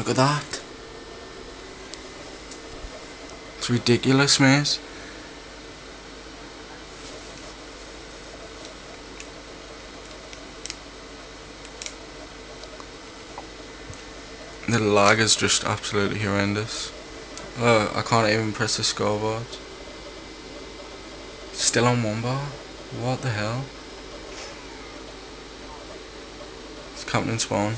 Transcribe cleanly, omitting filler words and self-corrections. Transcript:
Look at that. It's ridiculous, mate. The lag is just absolutely horrendous. I can't even press the scoreboard. Still on one bar? What the hell? It's Captain Spawn.